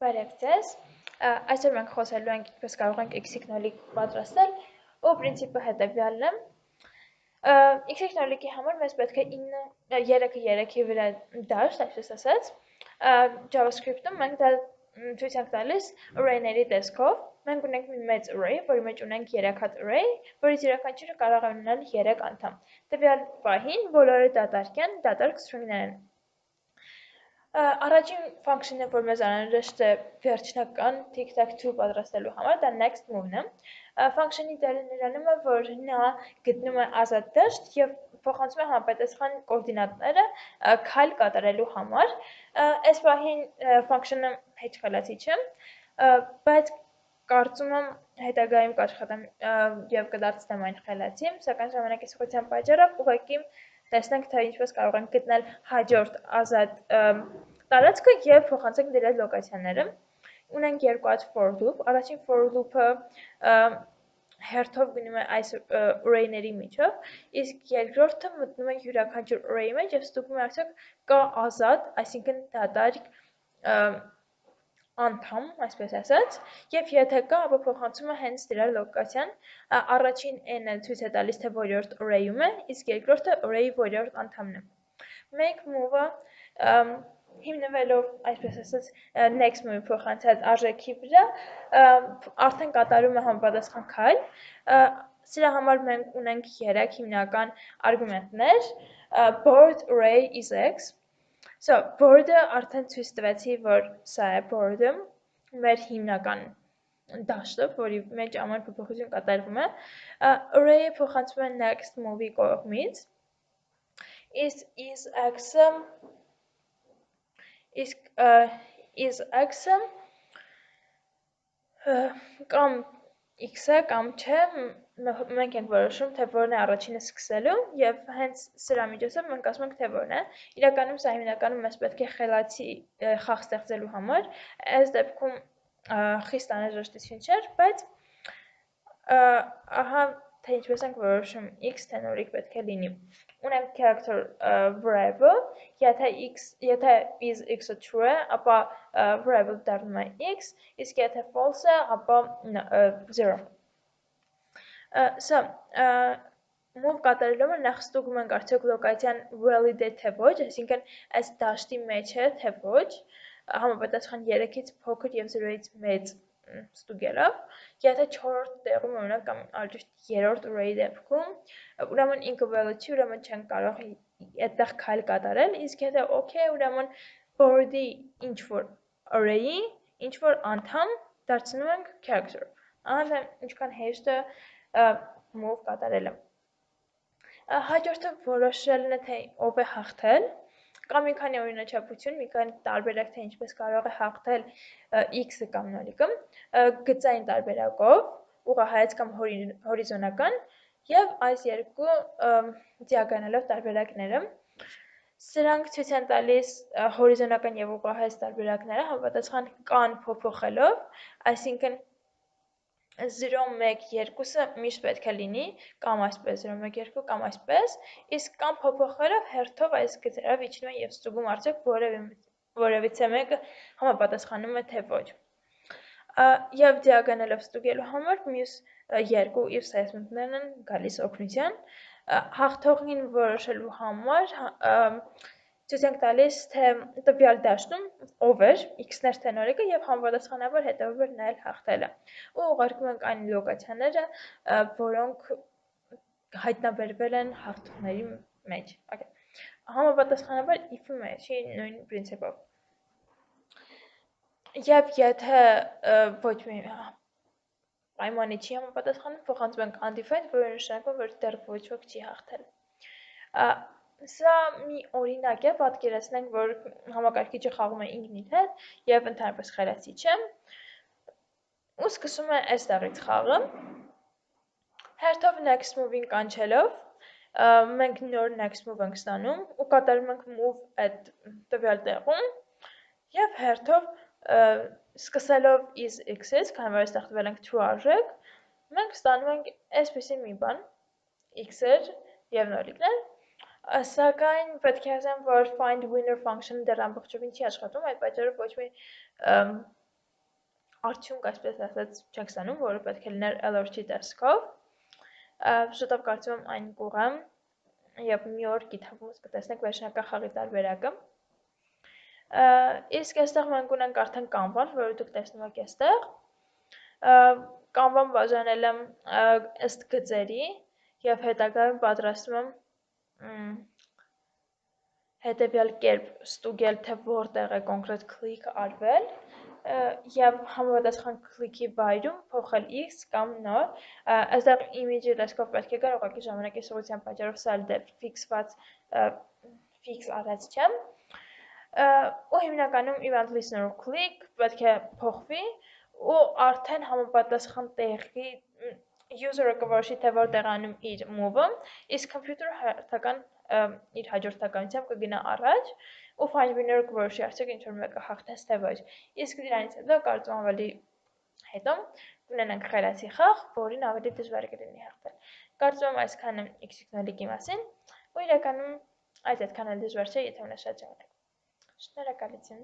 Բարև ձեզ, այսօր մենք խոսելու ենք ինչպես կարող ենք x-ի նոլիկ պատրաստել ու պրինցիպը հետևյալն է, x-ի նոլիկի համար մեզ պետք է 3-ի վրա դաշտ, այսպես ասած, JavaScript-ում մենք դա ցույց ենք տալիս array-ների տեսքով, մենք ունենք մի մեծ array, որի մեջ ունենք 3 հատ array, որից յուրաքանչյուրը կարող է ունենալ 3 անդամ, տվյալ պահին բոլորը դատարկ են, դատարկ string-ներ են։ Առաջին function-ը, որ մեզ անհրաժեշտ է վերջնական tic-tac-toe պատրաստելու համար, դա next move-ն է։ Function-ի դերը նրանում է, որ նա գտնում է ազատ դաշտ եւ փոխանցում է համապատասխան կոորդինատները քայլ կատարելու համար։ Այս պահին function-ը հեչ խելացի չէ, բայց կարծում եմ հետագայում կաշխատեմ եւ կդարձնեմ այն խելացի, սակայն ժամանակի սխալության պատճառով ուղղակի տեսնենք թե ինչպես կարող ենք գտնել հաջորդ ազատ տարածքը եւ փոխանցենք դրա լոկացիաները։ Ունենք երկու հատ for loop, առաջին for loop-ը հերթով գնում է այս array-ների միջով, իսկ երկրորդը մտնում է յուրաքանչյուր array-ի մեջ եւ ստուգում է արդյոք կա ազատ, այսինքն դատարկ անդամ, այսպես ասած, եւ եթե կա, ապա փոխանցում է հենց դրա լոկացիան, առաջին n-ը ցույց է տալիս թե որրորդ array-ում է, իսկ երկրորդը array-ի որրորդ անդամն է։ Make move-ը հիմնվելով, այսպես ասած, next move-ի փոխանցած արժեքի վրա, արդեն կատարում է համապատասխան քայլ, սրա համար մենք ունենք 3 հիմնական արգումենտներ, board, array, is x, so board-ը արդեն ցույց տվեցի, որ սա է board-ը, մեր հիմնական դաշտը, որի մեջ ամեն փոփոխություն կատարվում է, array-ը փոխանցվում է next move-ի կողմից, is x-ը կամ x-ը կամ չէ, մենք ենք որոշում, թե որն է առաջինը սկսելու եւ հենց սրա միջոցով մենք ասում ենք, թե որն է։ Իրականում սա հիմնականում մեզ պետք է խելացի խաղ ստեղծելու համար, այս դեպքում խիստ անհրաժեշտություն չէր, բայց ահա թե ինչպես ենք որոշում x թե նորիկ պետք է լինի։ Ունենք character variable, եթե is x-ը true է, ապա variable դառնում է x, իսկ եթե false է, ապա 0։ Սա move կատարելով նախ ստուգում ենք արդյոք լոկացիան valid է թե ոչ, այսինքն այս դաշտի մեջ է թե ոչ, համապատասխան 3-ից փոքր եւ 0-ից մեծ ստուգելով, եթե 4-րդ տեղում օրինակ կամ անշուշտ 3-րդ array-ի դեպքում, ուրեմն ինքը valid չի, ուրեմն չենք կարող այդտեղ քայլ կատարել, իսկ եթե okay, ուրեմն board-ի ինչ որ array-ի ինչ որ անդամ դարձնում ենք character։ Ահա ինչքան հեշտ է move կատարելը։ Հաջորդը որոշելն է, թե ով է հաղթել, կամ մի քանի օրինաչափություն, մի քանի տարբերակ, թե ինչպես կարող է հաղթել x-ը կամ նոլիկը, գծային տարբերակով, ուղղահայաց կամ հորիզոնական, եւ այս երկու դիագոնալով տարբերակները։ Սրանք ցույց են տալիս հորիզոնական եւ ուղղահայաց տարբերակները համապատասխան կան փոփոխելով, այսինքն 0-1-2-ը միշտ պետք է լինի, կամ այսպես 0-1-2 կամ այսպես, իսկ կամ փոփոխելով հերթով այս գծերով իջնում է եւ ստուգում արդյոք որևիցե մեկը համապատասխանում է թե ոչ։ Եվ դիագոնալով ստուգելու համար մյուս երկու if statement-ներն են գալիս օգնության, հաղթողին որոշելու համար ցույց ենք տալիս, թե տվյալ դաշտում ով էր, x-ներ թե նորիկը եւ համապատասխանաբար հետեւաբար նա էլ հաղթել է։ Ու ուղարկում ենք այն լոկացիաները, որոնք հայտնաբերվել են հաղթողների մեջ։ Okay. Համապատասխանաբար if-ի մեջի նույն պրինցիպով։ Եվ եթե ոչ մի պայմանի չի համապատասխանում, փոխանցում ենք undefined, որը նշանակում է, որ դեռ ոչ ոք չի հաղթել։ Սա մի օրինակ է, պատկերացնենք, որ համակարգիչը խաղում է ինքն իր հետ եւ ընդհանրապես խելացի չէ։ Ու սկսում է այստեղից խաղը։ Հերթով next move-ին կանչելով, մենք նոր next move ենք ստանում ու կատարում ենք move այդ տվյալ տեղում եւ հերթով սկսելով is x-ից, քանի որ այստեղ տվել ենք true արժեք, մենք ստանում ենք այսպիսի մի բան x-եր եւ նորիկներ, սակայն պետք է ասեմ, որ find winner function-ը դեռ ամբողջովին չի աշխատում, այդ պատճառով ոչ մի արդյունք, այսպես ասած, չենք ստանում, որը պետք է լիներ LRT տեսքով։ Շուտով կարծում եմ այն կուղեմ, եւ մի օր GitHub-ում կտեսնեք վերջնական խաղի տարբերակը։ Իսկ այստեղ մենք ունենք արդեն Canva-ն, որը դուք տեսնում եք այստեղ։ Canva-ն բաժանել եմ ըստ գծերի եւ հետագայում պատրաստում եմ հետևյալ կերպ ստուգել, թե որտեղ է կոնկրետ click արվել եւ համապատասխան click-ի վայրում փոխել x կամ նոր։ Այստեղ image-ի տեսքով պետք է գար, ուղղակի ժամանակի սովորության պատճառով սա դեռ ֆիքսված ֆիքս արած չեմ։ Ու հիմնականում event listener click պետք է փոխվի ու արդեն համապատասխան տեղի user-ը կորոշի թե որտեղ անում իր move-ը, իսկ computer-ը հերթական իր հաջորդականությամբ կգնա առաջ ու find winner-ը կորոշի արդյոք ինչ որ մեկը հաղթեց թե ոչ։ Իսկ դրանից հետո կարծում ավելի հետո կունենանք խելացի խաղ, որին ավելի դժվար կլինի հաղթել։ Կարծում եմ այսքանը x-ի մասին, ու իրականում այդ այդքան էլ դժվար չէ, եթե ունես շատ ժամանակ։ Շնորհակալություն։